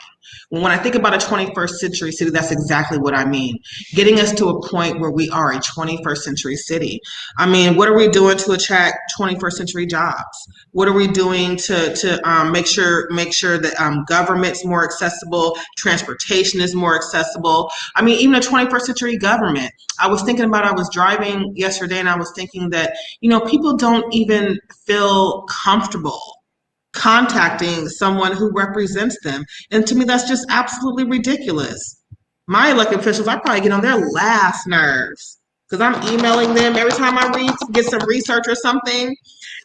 When I think about a 21st century city, that's exactly what I mean. Getting us to a point where we are a 21st century city. I mean, what are we doing to attract 21st century jobs? What are we doing to make sure that government's more accessible, transportation is more accessible? I mean, even a 21st century government. I was driving yesterday and I was thinking that, people don't even feel comfortable contacting someone who represents them. And to me, that's just absolutely ridiculous. My elected officials, I probably get on their last nerves because I'm emailing them every time I get some research or something.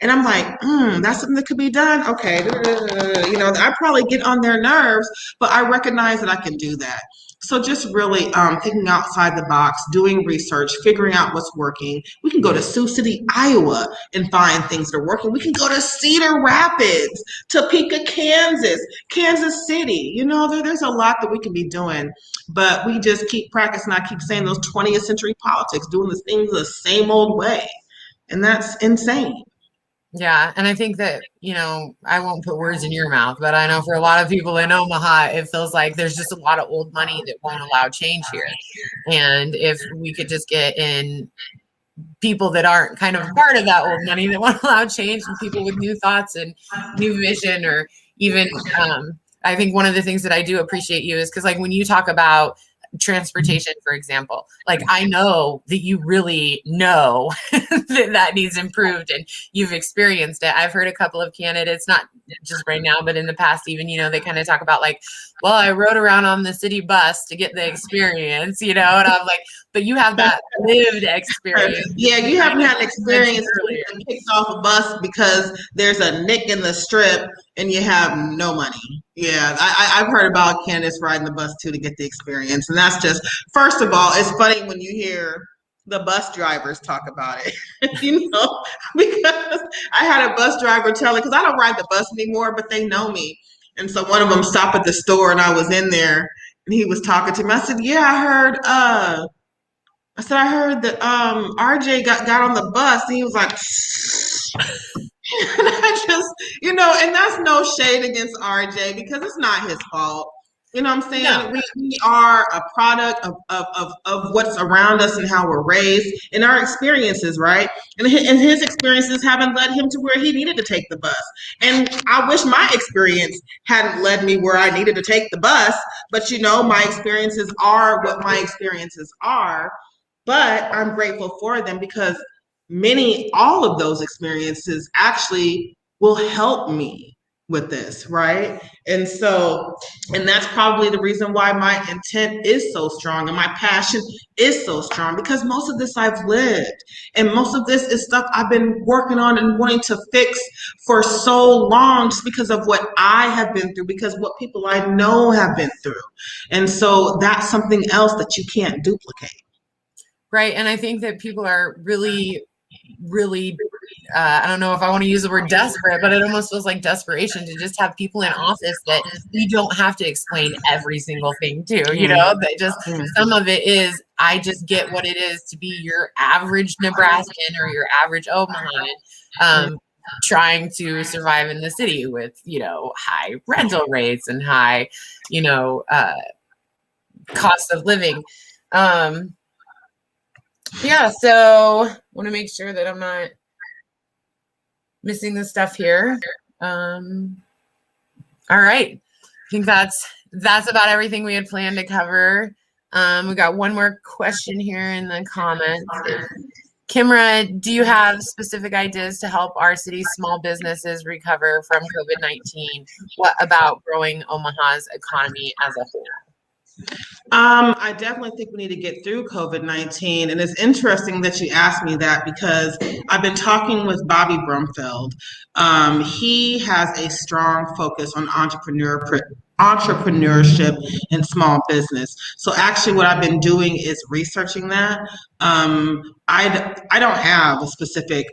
And I'm like, that's something that could be done. Okay. I probably get on their nerves, but I recognize that I can do that. So just really thinking outside the box, doing research, figuring out what's working. We can go to Sioux City, Iowa and find things that are working. We can go to Cedar Rapids, Topeka, Kansas City. There's a lot that we can be doing, but we just keep practicing. I keep saying those 20th century politics, doing the things the same old way. And that's insane. Yeah. And I think that, I won't put words in your mouth, but I know for a lot of people in Omaha, it feels like there's just a lot of old money that won't allow change here. And if we could just get in people that aren't kind of part of that old money that won't allow change, and people with new thoughts and new vision, or even, I think one of the things that I do appreciate you is because like when you talk about transportation, for example, like I know that you really know that needs improved and you've experienced it. I've heard a couple of candidates, not just right now, but in the past even, they kind of talk about like, well, I rode around on the city bus to get the experience, and I'm like, but you have that lived experience. Yeah, you haven't had an experience being kicked off a bus because there's a nick in the strip and you have no money. Yeah, I've heard about candidates riding the bus too to get the experience. And that's just, first of all, it's funny when you hear the bus drivers talk about it, because I had a bus driver tell it, because I don't ride the bus anymore, but they know me. And so one of them stopped at the store and I was in there and he was talking to me. I said, yeah, I heard that RJ got on the bus and he was like, and I just, and that's no shade against RJ because it's not his fault. You know what I'm saying? No. We are a product of what's around us and how we're raised and our experiences, right? And his experiences haven't led him to where he needed to take the bus. And I wish my experience hadn't led me where I needed to take the bus. But, my experiences are what my experiences are. But I'm grateful for them because all of those experiences actually will help me with this, right? And so, and that's probably the reason why my intent is so strong and my passion is so strong, because most of this I've lived, and most of this is stuff I've been working on and wanting to fix for so long, just because of what I have been through, because what people I know have been through. And so that's something else that you can't duplicate. Right. And I think that people are really, I don't know if I want to use the word desperate, but it almost feels like desperation to just have people in office that we don't have to explain every single thing to, that just some of it is, I just get what it is to be your average Nebraskan or your average Omahan, trying to survive in the city with, high rental rates and high, cost of living. Yeah, so want to make sure that I'm not missing the stuff here. All right. I think that's about everything we had planned to cover. We got one more question here in the comments. Kimara, do you have specific ideas to help our city's small businesses recover from COVID-19? What about growing Omaha's economy as a whole? I definitely think we need to get through COVID-19. And it's interesting that you asked me that, because I've been talking with Bobby Brumfeld. He has a strong focus on entrepreneurship and small business. So actually what I've been doing is researching that. I don't have a specific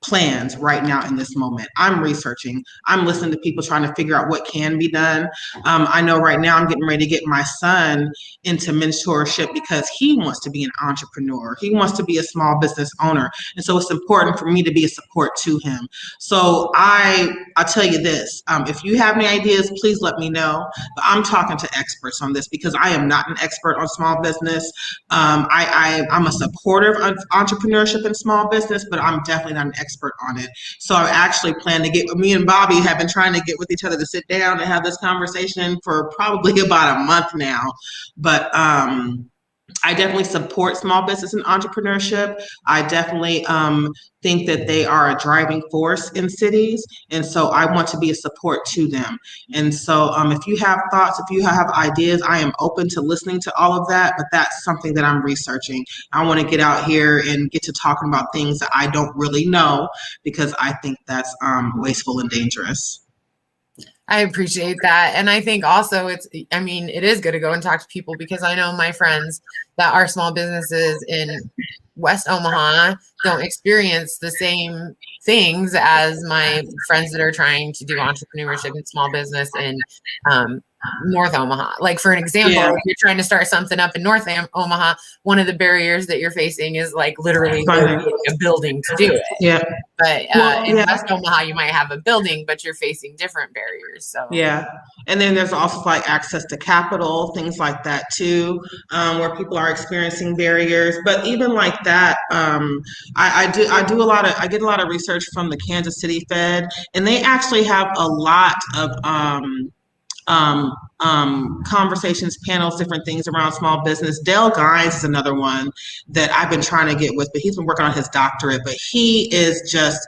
plans right now in this moment. I'm researching. I'm listening to people trying to figure out what can be done. I know right now I'm getting ready to get my son into mentorship because he wants to be an entrepreneur. He wants to be a small business owner. And so it's important for me to be a support to him. So I'll tell you this, if you have any ideas, please let me know. But I'm talking to experts on this because I am not an expert on small business. I'm a supporter of entrepreneurship and small business, but I'm definitely not an expert on it. So I actually plan to me and Bobby have been trying to get with each other to sit down and have this conversation for probably about a month now. But I definitely support small business and entrepreneurship. I definitely think that they are a driving force in cities. And so I want to be a support to them. And so if you have thoughts, if you have ideas, I am open to listening to all of that. But that's something that I'm researching. I want to get out here and get to talking about things that I don't really know, because I think that's wasteful and dangerous. I appreciate that. And I think also it is good to go and talk to people, because I know my friends that are small businesses in West Omaha don't experience the same things as my friends that are trying to do entrepreneurship and small business in North Omaha. Like, for an example, if you're trying to start something up in North Omaha, one of the barriers that you're facing is like literally a building to do it. Yeah. But in West Omaha, you might have a building, but you're facing different barriers. So yeah, and then there's also like access to capital, things like that too, where people are experiencing barriers. But even like that, I get a lot of research from the Kansas City Fed, and they actually have a lot of conversations, panels, different things around small business. Dale Gines is another one that I've been trying to get with, but he's been working on his doctorate. But he is just,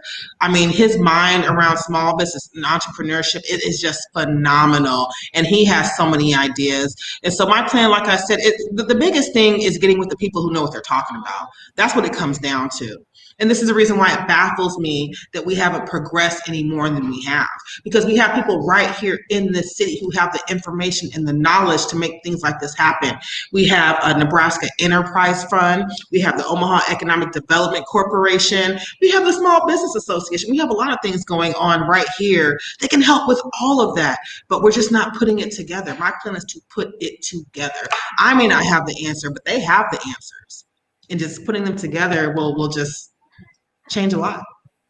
his mind around small business and entrepreneurship, it is just phenomenal. And he has so many ideas. And so my plan, like I said, the biggest thing is getting with the people who know what they're talking about. That's what it comes down to. And this is the reason why it baffles me that we haven't progressed any more than we have, because we have people right here in this city who have the information and the knowledge to make things like this happen. We have a Nebraska Enterprise Fund. We have the Omaha Economic Development Corporation. We have the Small Business Association. We have a lot of things going on right here that can help with all of that, but we're just not putting it together. My plan is to put it together. I may not have the answer, but they have the answers. And just putting them together will just change a lot.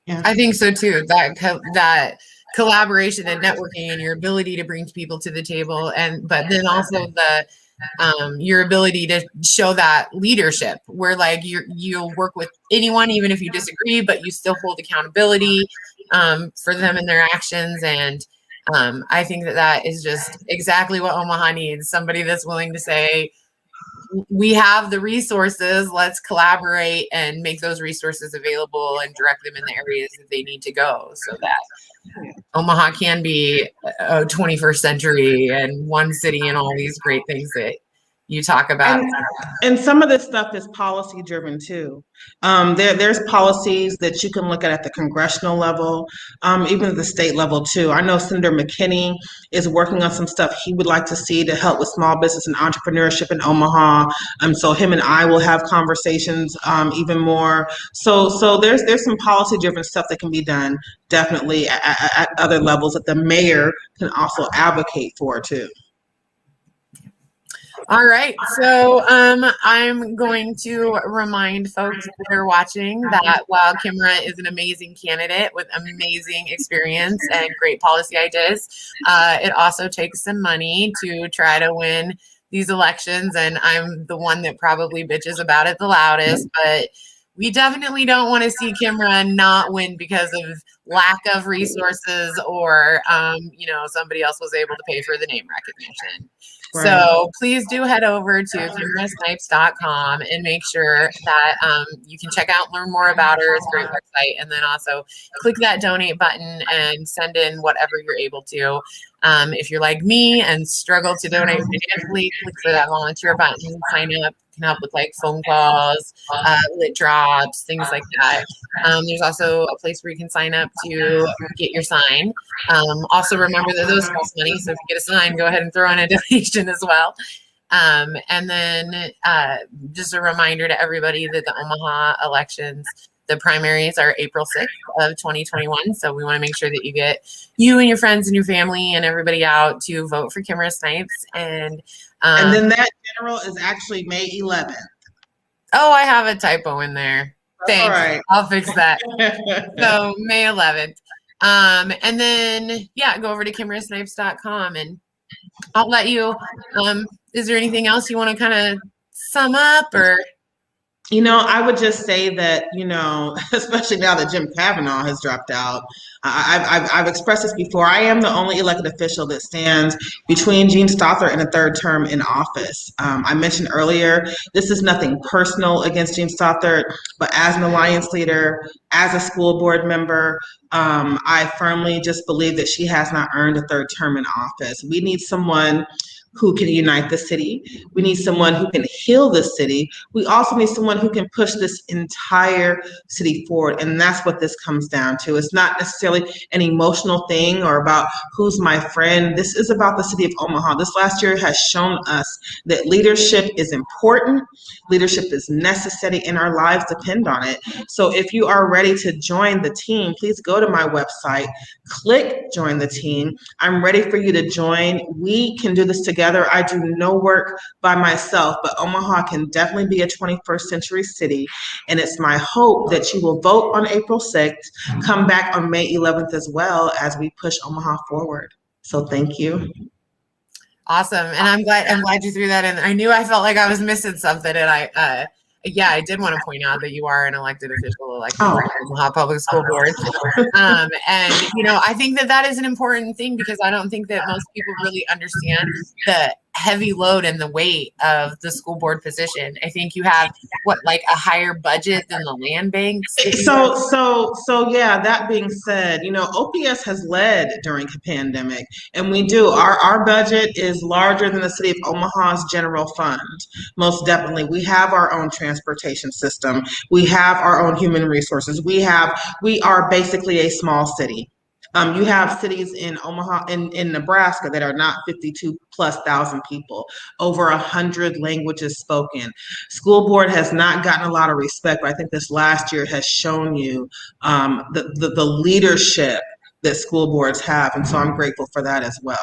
Yeah, I think so too. That collaboration and networking and your ability to bring people to the table, but then also your ability to show that leadership, where like you'll work with anyone even if you disagree, but you still hold accountability for them and their actions. And I think that is just exactly what Omaha needs. Somebody that's willing to say, we have the resources, let's collaborate and make those resources available and direct them in the areas that they need to go, so that Omaha can be a 21st century and one city and all these great things that you talk about. And some of this stuff is policy driven too. There's policies that you can look at the congressional level, even at the state level too. I know Senator McKinney is working on some stuff he would like to see to help with small business and entrepreneurship in Omaha. So him and I will have conversations even more. So there's some policy driven stuff that can be done definitely at other levels that the mayor can also advocate for too. All right, so I'm going to remind folks that are watching that while Kimara is an amazing candidate with amazing experience and great policy ideas, it also takes some money to try to win these elections, and I'm the one that probably bitches about it the loudest, but we definitely don't want to see Kimara not win because of lack of resources or, somebody else was able to pay for the name recognition. Right. So please do head over to kimarasnipes.com and make sure that you can check out, learn more about her. It's a great website. And then also click that donate button and send in whatever you're able to. If you're like me and struggle to donate financially, click for that volunteer button, sign up. Can help with like phone calls, lit drops, things like that. There's also a place where you can sign up to get your sign. Also remember that those cost money, so if you get a sign, go ahead and throw in a donation as well. And then just a reminder to everybody that the Omaha elections, the primaries are April 6th of 2021. So we want to make sure that you get you and your friends and your family and everybody out to vote for Kimara Snipes. And then that general is actually May 11th. Oh, I have a typo in there. Thanks. All right. I'll fix that. So May 11th. And then, go over to kimarasnipes.com and I'll let you, is there anything else you want to kind of sum up or? I would just say that, especially now that Jim Kavanaugh has dropped out, I've expressed this before. I am the only elected official that stands between Gene Stothert and a third term in office. I mentioned earlier, this is nothing personal against Gene Stothert, but as an alliance leader, as a school board member, I firmly just believe that she has not earned a third term in office. We need someone who can unite the city. We need someone who can heal the city. We also need someone who can push this entire city forward. And that's what this comes down to. It's not necessarily an emotional thing or about who's my friend. This is about the city of Omaha. This last year has shown us that leadership is important. Leadership is necessary and our lives depend on it. So if you are ready to join the team, please go to my website, click join the team. I'm ready for you to join. We can do this together. I do no work by myself, but Omaha can definitely be a 21st century city. And it's my hope that you will vote on April 6th, come back on May 11th as well as we push Omaha forward. So thank you. Awesome. And I'm glad you threw that in. I felt like I was missing something. And I did want to point out that you are an elected official elected by the Omaha Public School Board. And, I think that is an important thing because I don't think that most people really understand the heavy load and the weight of the school board position. I think you have a higher budget than the land banks. So yeah, that being said, OPS has led during the pandemic and we do. Our budget is larger than the city of Omaha's general fund. Most definitely. We have our own transportation system. We have our own human resources. We are basically a small city. You have cities in Omaha, in Nebraska that are not 52,000+ people, over 100 languages spoken. School board has not gotten a lot of respect, but I think this last year has shown you the leadership that school boards have. And so I'm grateful for that as well.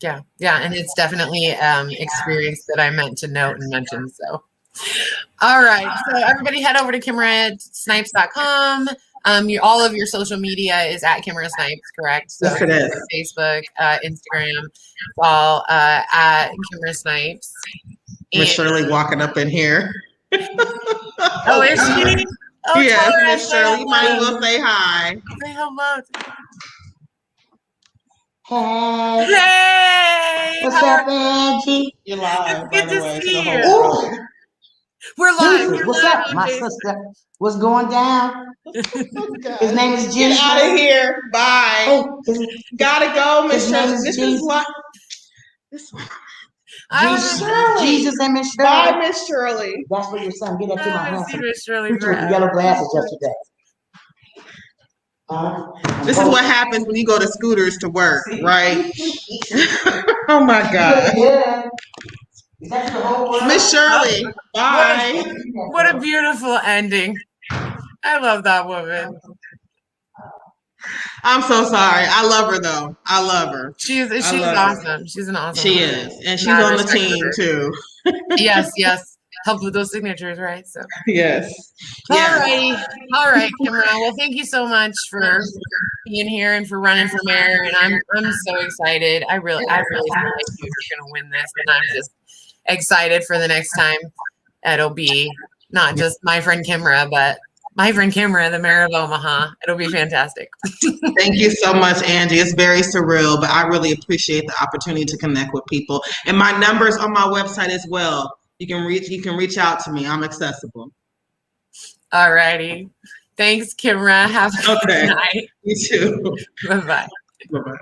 Yeah. And it's definitely experience that I meant to note and mention. So, all right. So everybody head over to kimarasnipes.com. All of your social media is at Kimara Snipes, correct? So yes, it is. Facebook, Instagram, all at Kimara Snipes. Miss Shirley walking up in here. Oh, is she? Oh, yes, Miss Shirley. You might as well say hi. Say hello. Hey. Hey. What's up, Angie? You're live. It's good to see you. We're live. What's up, my sister? What's going down? His name is Jesus. Get out of here. Bye. Oh, Gotta go, Miss his name Shirley. is This Jesus. is what. Jesus and Miss Shirley. Bye, Miss Shirley. That's for your son. Get that to my I haven't handsome seen Miss Shirley preacher with the forever. yellow glasses yesterday. This is what happens when you go to Scooters to work, right? Oh my God. Yeah. Is that the whole world? Miss Shirley, bye. What a beautiful ending. I love that woman. I'm so sorry. I love her though. I love her. She's I love awesome. her. She's an awesome She woman. is. And she's Mad on the respect for team her. too. Yes. Help with those signatures, right? So Yes. all right, Kimara. Well, thank you so much for being here and for running for mayor. And I'm so excited. I really feel like you're gonna win this, and I'm just excited for the next time. It'll be not just my friend Kimara, but my friend Kimara, the mayor of Omaha. It'll be fantastic. Thank you so much, Angie. It's very surreal, but I really appreciate the opportunity to connect with people. And my number's on my website as well. You can reach out to me. I'm accessible. All righty. Thanks, Kimara. Have a good night. You too. Bye-bye. Bye-bye.